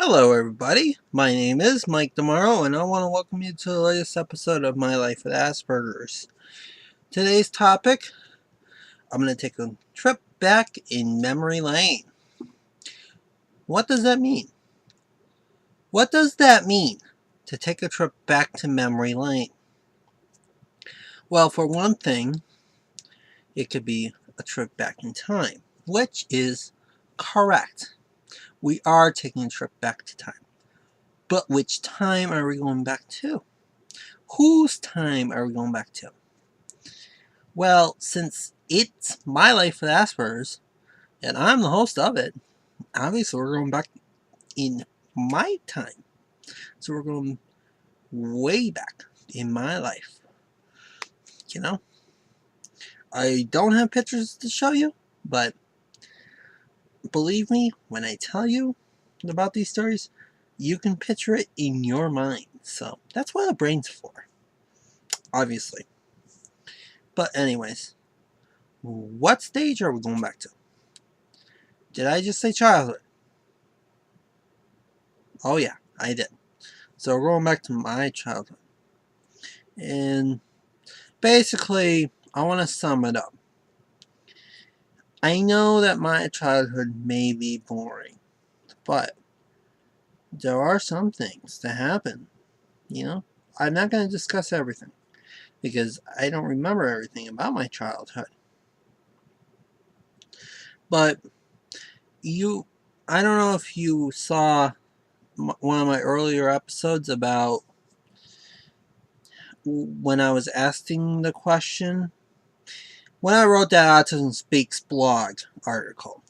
Hello everybody, my name is Mike Tomorrow and I want to welcome you to the latest episode of My Life with Asperger's. Today's topic, I'm going to take a trip back in memory lane. What does that mean? What does that mean, to take a trip back to memory lane? Well, for one thing, it could be a trip back in time, which is correct. We are taking a trip back to time. But which time are we going back to? Whose time are we going back to? Well, since it's My Life with Asperger's, and I'm the host of it, obviously we're going back in my time. So we're going way back in my life. You know? I don't have pictures to show you, but believe me, when I tell you about these stories, you can picture it in your mind. So that's what a brain's for, obviously. But anyways, what stage are we going back to? Did I just say childhood? Oh yeah, I did. So we're going back to my childhood. And basically, I want to sum it up. I know that my childhood may be boring, but there are some things that happen, you know? I'm not going to discuss everything, because I don't remember everything about my childhood. But I don't know if you saw one of my earlier episodes about when I was asking the question. When I wrote that Autism Speaks blog article,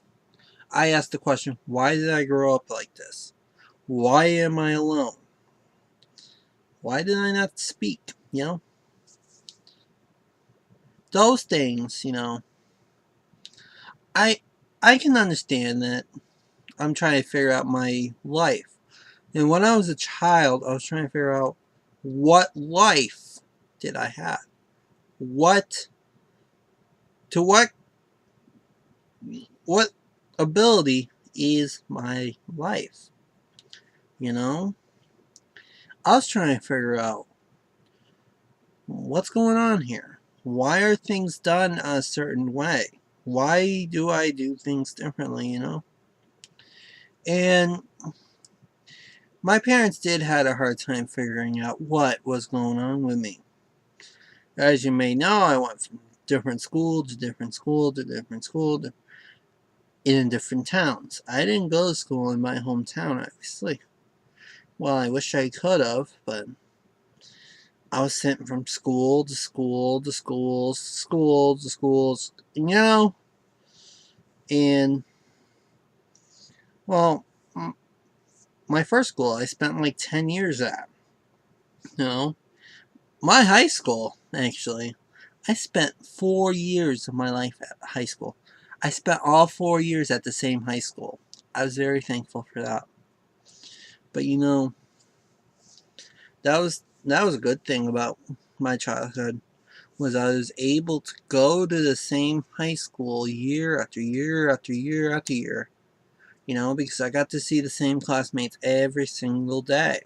I asked the question, why did I grow up like this? Why am I alone? Why did I not speak, you know? Those things, you know, I can understand that. I'm trying to figure out my life. And when I was a child, I was trying to figure out, what life did I have? What ability is my life? You know? I was trying to figure out, what's going on here? Why are things done a certain way? Why do I do things differently, you know? And my parents did have a hard time figuring out what was going on with me. As you may know, I went from different school to different school to different school in different towns. I didn't go to school in my hometown, obviously. Well, I wish I could have, but I was sent from school to school to schools, schools to schools, you know? And, well, my first school, I spent like 10 years at. You know? My high school, actually, I spent 4 years of my life at high school. I spent all 4 years at the same high school. I was very thankful for that. But you know, that was a good thing about my childhood, was I was able to go to the same high school year after year after year after year. You know, because I got to see the same classmates every single day.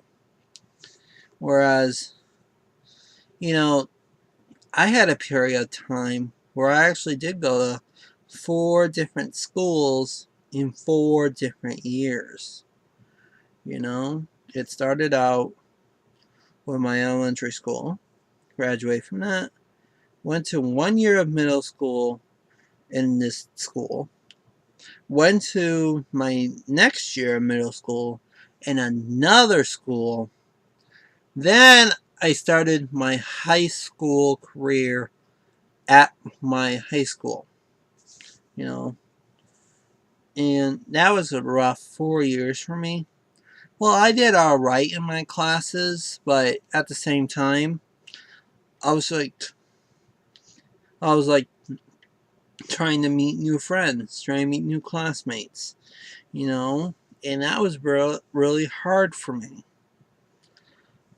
Whereas, you know, I had a period of time where I actually did go to 4 different schools in 4 different years. You know, it started out with my elementary school, graduated from that, went to 1 year of middle school in this school, went to my next year of middle school in another school, then I started my high school career at my high school, you know, and that was a rough 4 years for me. Well, I did alright in my classes, but at the same time, I was like trying to meet new friends, trying to meet new classmates, you know, and that was really hard for me.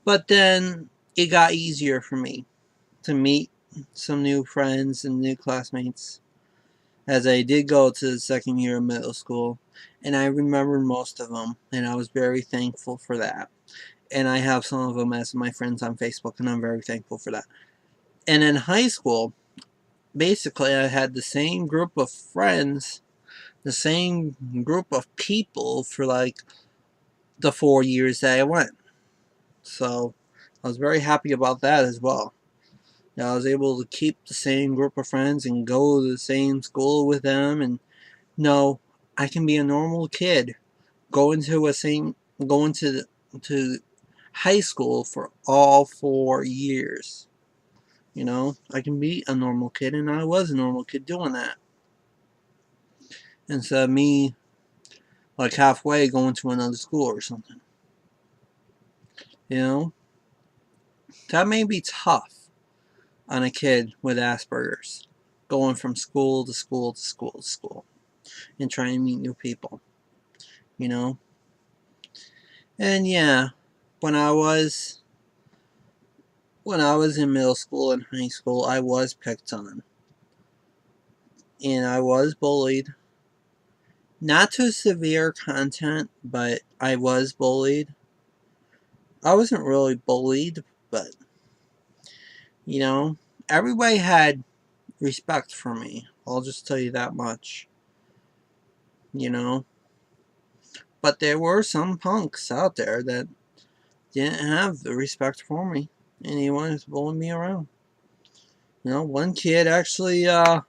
But then it got easier for me to meet some new friends and new classmates as I did go to the second year of middle school, and I remember most of them, and I was very thankful for that. And I have some of them as my friends on Facebook, and I'm very thankful for that. And in high school, basically, I had the same group of friends, the same group of people for like the 4 years that I went. So I was very happy about that as well. I was able to keep the same group of friends and go to the same school with them, and no, I can be a normal kid going to to high school for all 4 years. I can be a normal kid, and I was a normal kid doing that. Instead of me like halfway going to another school or something. You know? That may be tough on a kid with Asperger's. Going from school to school to school to school. And trying to meet new people. You know? And yeah, when I was in middle school and high school, I was picked on. And I was bullied. Not to severe content, but I was bullied. I wasn't really bullied, but everybody had respect for me. I'll just tell you that much. You know? But there were some punks out there that didn't have the respect for me, and he wanted to bully me around. One kid actually, when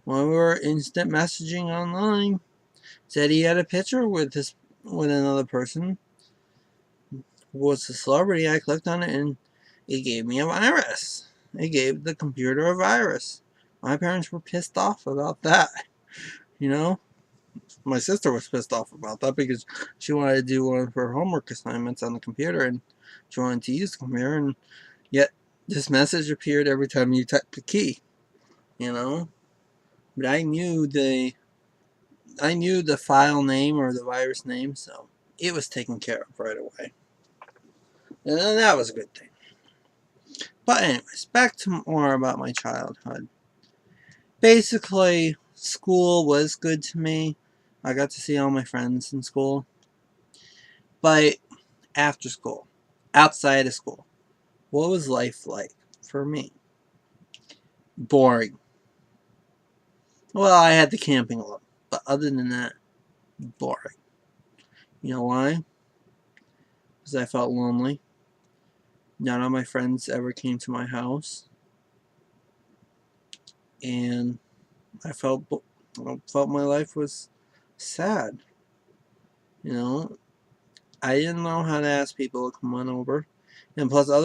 we were instant messaging online, said he had a picture with another person who was a celebrity. I clicked on it and it gave me a virus. It gave the computer a virus. My parents were pissed off about that. You know? My sister was pissed off about that because she wanted to do one of her homework assignments on the computer, and she wanted to use the computer, and yet this message appeared every time you typed the key. But I knew the file name or the virus name, so it was taken care of right away. And then that was a good thing. But anyways, back to more about my childhood. Basically, school was good to me. I got to see all my friends in school. But after school, outside of school, what was life like for me? Boring. Well, I had the camping club, but other than that, boring. You know why? Because I felt lonely. None of my friends ever came to my house, and I felt my life was sad. You know, I didn't know how to ask people to come on over, and plus all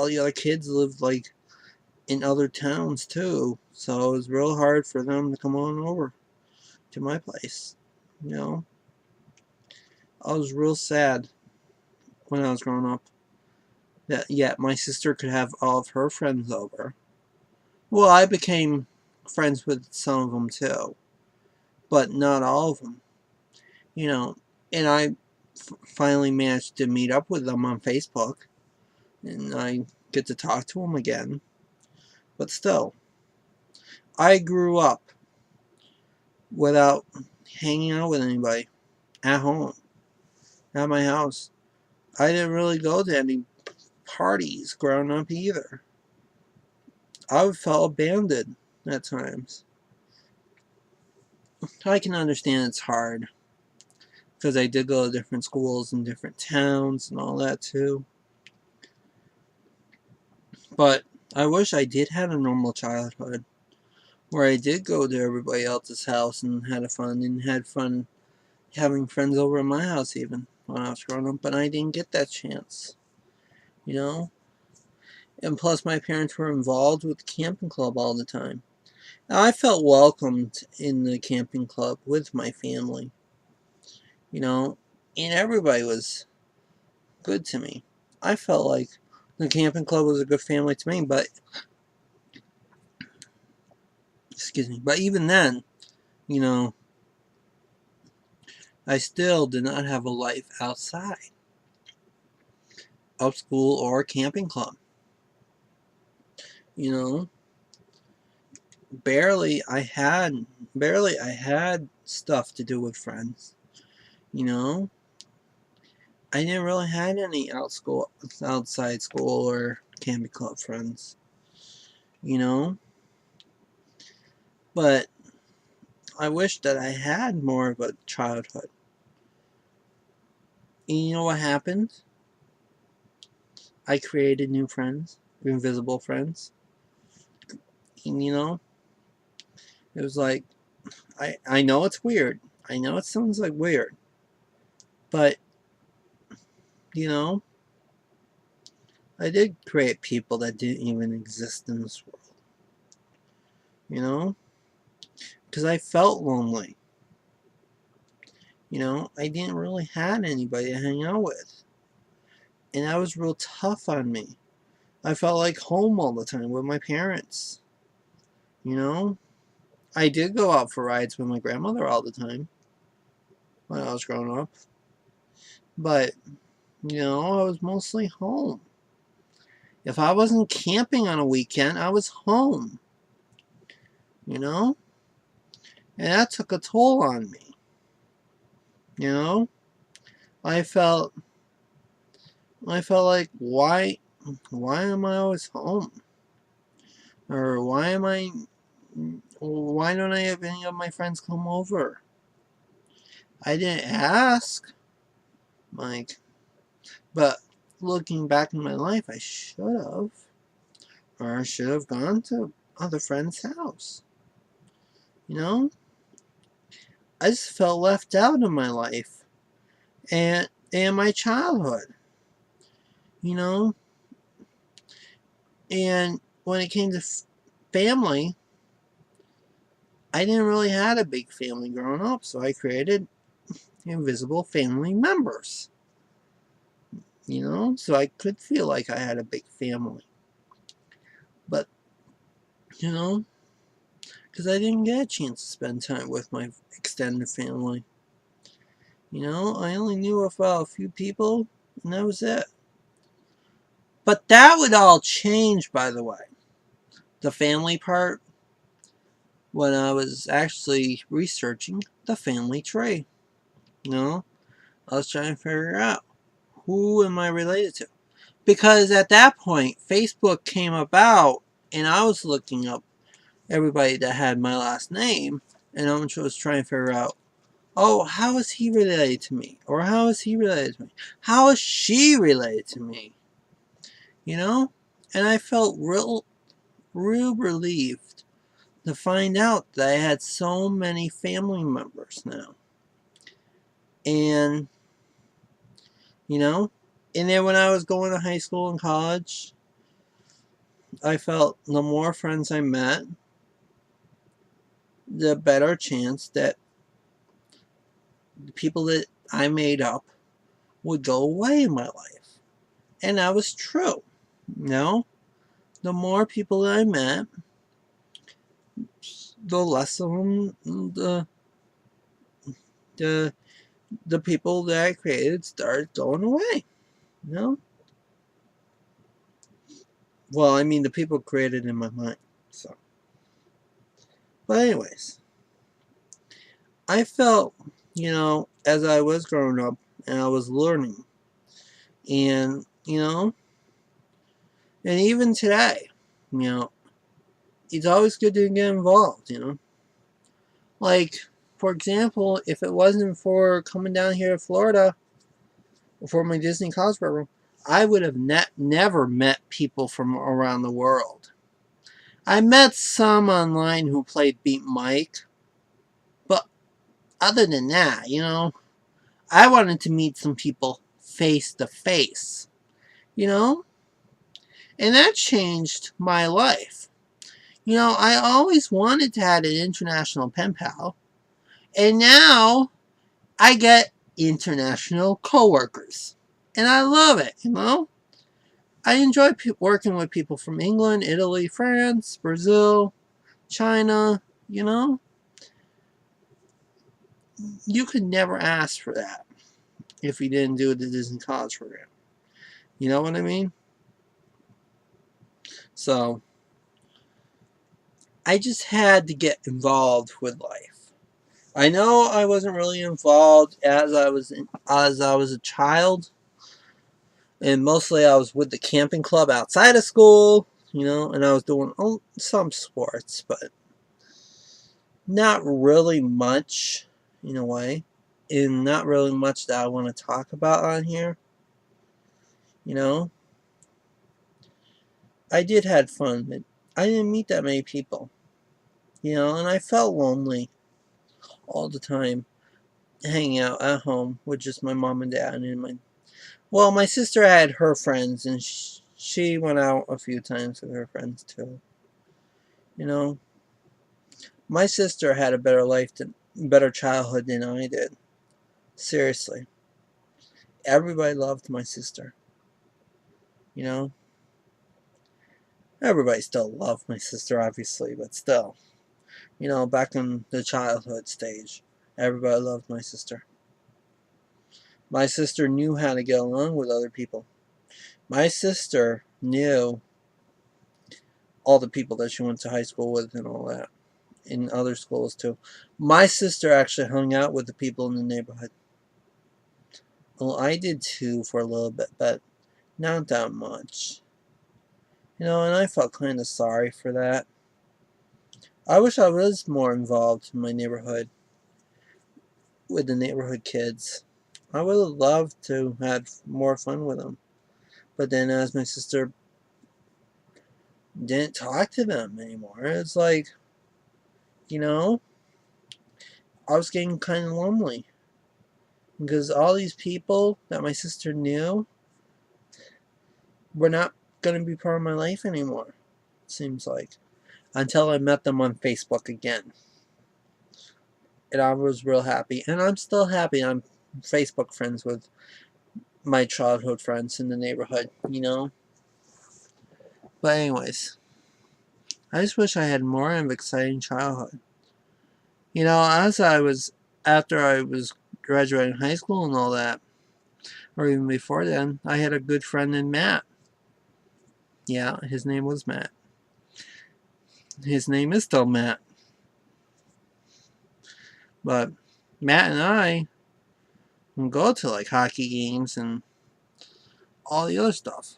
the other kids lived like in other towns too, so it was real hard for them to come on over to my place. You know, I was real sad when I was growing up that yet my sister could have all of her friends over. Well, I became friends with some of them too, but not all of them. You know, and I finally managed to meet up with them on Facebook, and I get to talk to them again. But still, I grew up without hanging out with anybody at home, at my house. I didn't really go to any parties growing up either. I felt abandoned at times. I can understand it's hard because I did go to different schools in different towns and all that too. But I wish I did have a normal childhood where I did go to everybody else's house and had fun having friends over at my house even when I was growing up, but I didn't get that chance. You know? And plus my parents were involved with the camping club all the time. Now, I felt welcomed in the camping club with my family. And everybody was good to me. I felt like the camping club was a good family to me, but excuse me, but even then, you know, I still did not have a life outside of school or camping club. You know, barely I had stuff to do with friends. You know, I didn't really had any outside school or camping club friends. You know, but I wish that I had more of a childhood. And you know what happened? I created new friends, invisible friends. And you know, it was like, I know it's weird. I know it sounds like weird. But, you know, I did create people that didn't even exist in this world. You know? Because I felt lonely. You know, I didn't really have anybody to hang out with. And that was real tough on me. I felt like home all the time with my parents. You know? I did go out for rides with my grandmother all the time when I was growing up. But, you know, I was mostly home. If I wasn't camping on a weekend, I was home. You know? And that took a toll on me. You know? I felt like why am I always home? Or why don't I have any of my friends come over? I didn't ask. Like, but looking back in my life, I should have. Or I should have gone to other friends' house. You know? I just felt left out in my life. And my childhood. You know? And when it came to family, I didn't really have a big family growing up, so I created invisible family members. You know? So I could feel like I had a big family. But, you know, because I didn't get a chance to spend time with my extended family. You know, I only knew about a few people, and that was it. But that would all change, by the way. The family part, when I was actually researching the family tree. You know, I was trying to figure out who am I related to. Because at that point, Facebook came about, and I was looking up everybody that had my last name, and I was trying to figure out, oh, how is he related to me? Or how is he related to me? How is she related to me? You know? And I felt real relieved to find out that I had so many family members now. And, you know? And then when I was going to high school and college, I felt the more friends I met, the better chance that the people that I made up would go away in my life. And that was true. You know? The more people that I met, the less of them, the the people that I created started going away. You know? Well, I mean the people created in my mind. So, but anyways, I felt, you know, as I was growing up and I was learning, and you know, and even today, you know, it's always good to get involved. You know, like for example, if it wasn't for coming down here to Florida for my Disney college program, I would have never met people from around the world. I met some online who played Beat Mike, but other than that, you know, I wanted to meet some people face to face, you know, and that changed my life. You know, I always wanted to have an international pen pal, and now I get international coworkers, and I love it, you know. I enjoy working with people from England, Italy, France, Brazil, China. You know, you could never ask for that if you didn't do the Disney College program. You know what I mean? So, I just had to get involved with life. I know I wasn't really involved as I was a child, and mostly I was with the camping club outside of school, and I was doing some sports, but not really much in a way, and not really much that I want to talk about on here. You know, I did had fun, but I didn't meet that many people. And I felt lonely all the time, hanging out at home with just my mom and dad and my sister had her friends, and she went out a few times with her friends too. You know, my sister had a better childhood than I did. Seriously, everybody loved my sister. You know, everybody still loved my sister, obviously, but still, back in the childhood stage, everybody loved my sister. My sister knew how to get along with other people. My sister knew all the people that she went to high school with and all that, in other schools too. My sister actually hung out with the people in the neighborhood. Well, I did too for a little bit, but not that much. And I felt kind of sorry for that. I wish I was more involved in my neighborhood with the neighborhood kids. I would have loved to have more fun with them. But then as my sister didn't talk to them anymore, it's like, you know, I was getting kind of lonely. Because all these people that my sister knew were not going to be part of my life anymore, it seems like. Until I met them on Facebook again. And I was real happy. And I'm still happy I'm Facebook friends with my childhood friends in the neighborhood. But anyways, I just wish I had more of an exciting childhood. After I was graduating high school and all that, or even before then, I had a good friend named Matt. Yeah, his name was Matt. His name is still Matt. But Matt and I would go to like hockey games and all the other stuff.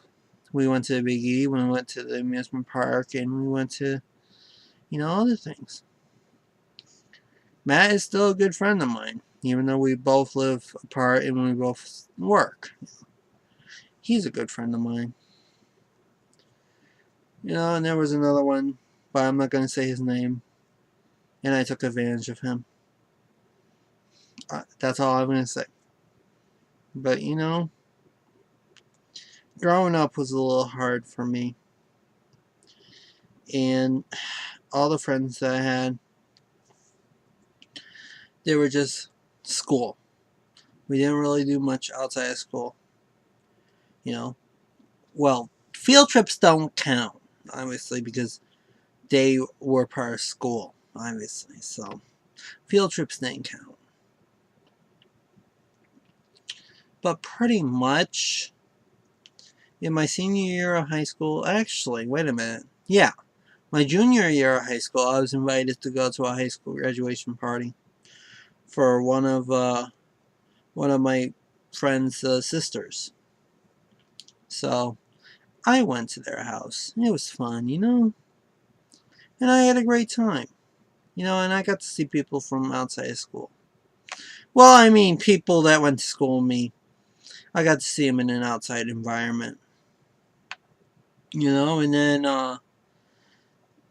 We went to the Big E, we went to the amusement park, and we went to, other things. Matt is still a good friend of mine, even though we both live apart and we both work. He's a good friend of mine. And there was another one, but I'm not going to say his name. And I took advantage of him. That's all I'm going to say. But, growing up was a little hard for me. And all the friends that I had, they were just school. We didn't really do much outside of school. Well, field trips don't count, obviously, because they were part of school, obviously. So, field trips didn't count. But pretty much, in my senior year of high school, actually, wait a minute. Yeah, my junior year of high school, I was invited to go to a high school graduation party for one of my friend's sisters. So I went to their house. It was fun, and I had a great time, and I got to see people from outside of school. Well, I mean, people that went to school with me. I got to see them in an outside environment, and then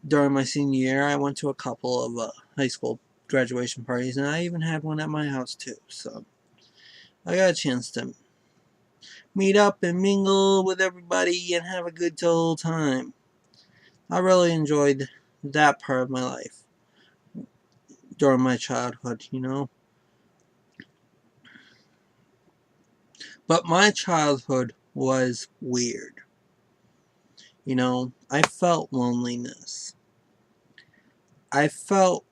during my senior year, I went to a couple of high school graduation parties, and I even had one at my house too. So I got a chance to meet up and mingle with everybody and have a good old time. I really enjoyed that part of my life during my childhood. But my childhood was weird. I felt loneliness. I felt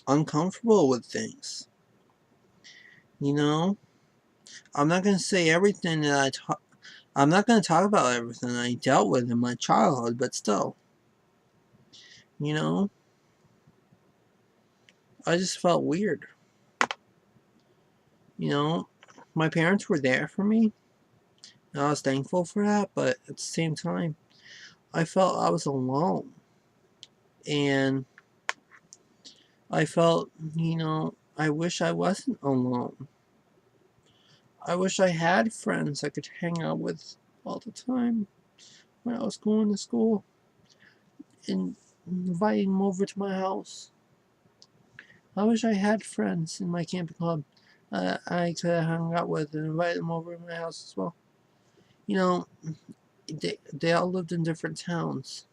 uncomfortable with things. I'm not going to say everything that I'm not going to talk about everything I dealt with in my childhood, but still, you know, I just felt weird. You know, my parents were there for me, and I was thankful for that, but at the same time, I felt I was alone. And I felt, I wish I wasn't alone. I wish I had friends I could hang out with all the time when I was going to school and inviting them over to my house. I wish I had friends in my camping club I could have hung out with and invite them over to my house as well. You know, they all lived in different towns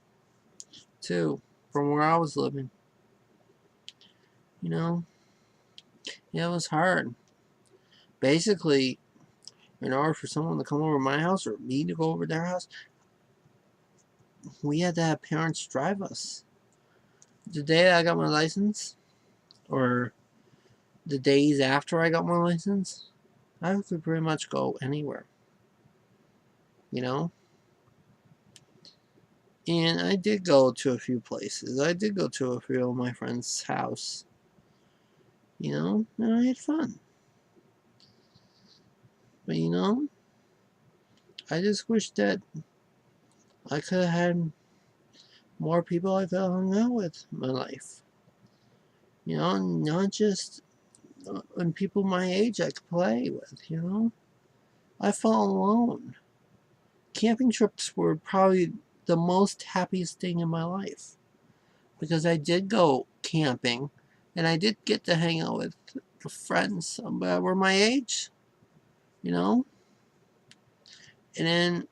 too, from where I was living. You know, yeah, it was hard. Basically, in order for someone to come over to my house or me to go over to their house, we had to have parents drive us. The day I got my license, or the days after I got my license, I could pretty much go anywhere. You know? And I did go to a few places. I did go to a few of my friends' house. And I had fun. But I just wish that I could have had more people I could have hung out with in my life. Not just and people my age I could play with. I felt alone. Camping trips were probably the most happiest thing in my life because I did go camping and I did get to hang out with friends that were my age, you know, and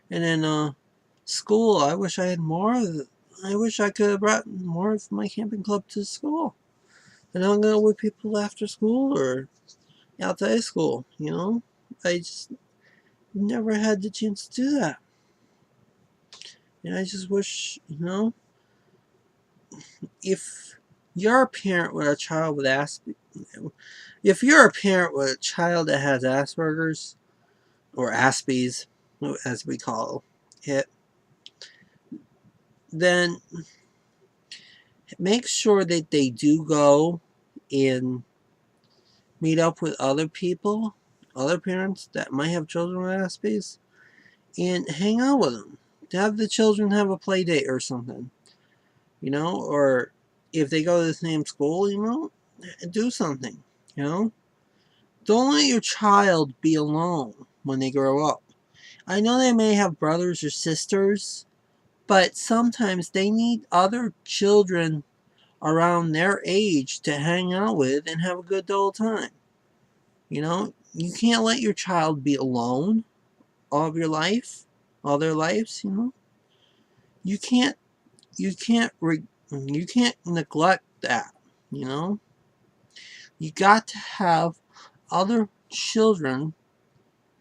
then school. I wish I had more of it. I wish I could have brought more of my camping club to school and hung out with people after school or outside school. I just never had the chance to do that. And I just wish, if you're a parent with a child with if you're a parent with a child that has Asperger's or Aspies, as we call it, then make sure that they do go and meet up with other people, other parents that might have children with Aspies, and hang out with them. To have the children have a play date or something, or if they go to the same school, do something, you know. Don't let your child be alone when they grow up. I know they may have brothers or sisters, but sometimes they need other children around their age to hang out with and have a good old time. You can't let your child be alone all of your life, all their lives. You can't, you can't neglect that. You know, you got to have other children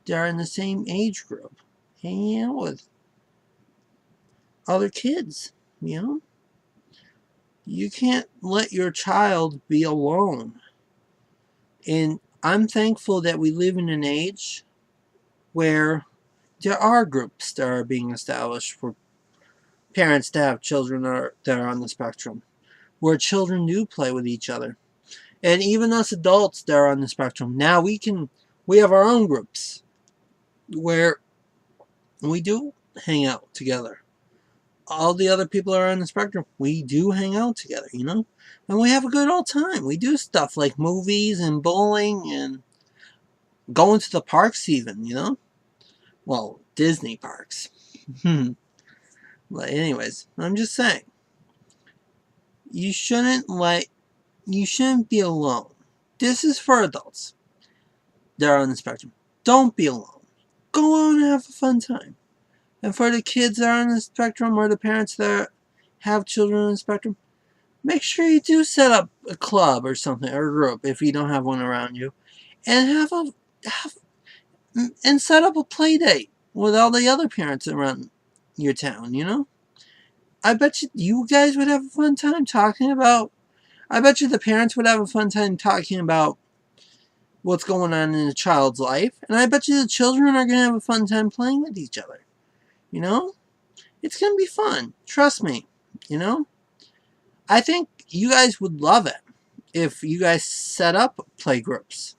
that are in the same age group, hanging out with other kids. You know, you can't let your child be alone. And I'm thankful that we live in an age where there are groups that are being established for parents to have children that are on the spectrum, where children do play with each other. And even us adults that are on the spectrum, now we have our own groups where we do hang out together. All the other people are on the spectrum, we do hang out together, and we have a good old time. We do stuff like movies and bowling and going to the parks even. Well, Disney parks. But anyways, I'm just saying, you shouldn't be alone. This is for adults that are on the spectrum. Don't be alone. Go out and have a fun time. And for the kids that are on the spectrum or the parents that have children on the spectrum, make sure you do set up a club or something, or a group if you don't have one around you, and and set up a play date with all the other parents around your town. I bet you guys would have a fun time talking about. I bet you the parents would have a fun time talking about what's going on in a child's life, and I bet you the children are going to have a fun time playing with each other. You know? It's going to be fun. Trust me. I think you guys would love it if you guys set up play groups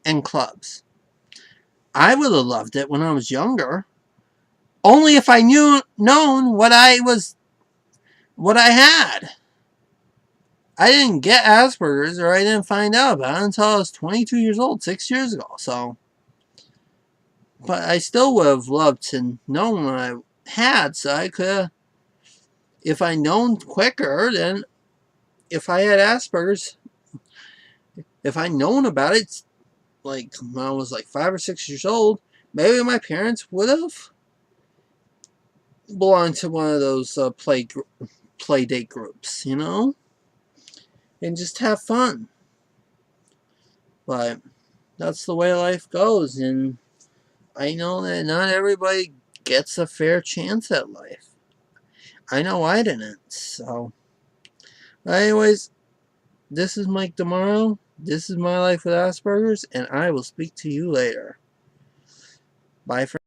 and clubs. I would have loved it when I was younger. Only if I known what I had. I didn't get Asperger's, or I didn't find out about it until I was 22 years old, 6 years ago. So, but I still would have loved to know what I had, so I could have, if I known quicker, then if I had Asperger's, if I known about it, like when I was like 5 or 6 years old, maybe my parents would have belonged to one of those play date groups, you know, and just have fun. But that's the way life goes, and I know that not everybody gets a fair chance at life. I know I didn't. So, anyways, this is Mike tomorrow. This is my life with Asperger's, and I will speak to you later. Bye for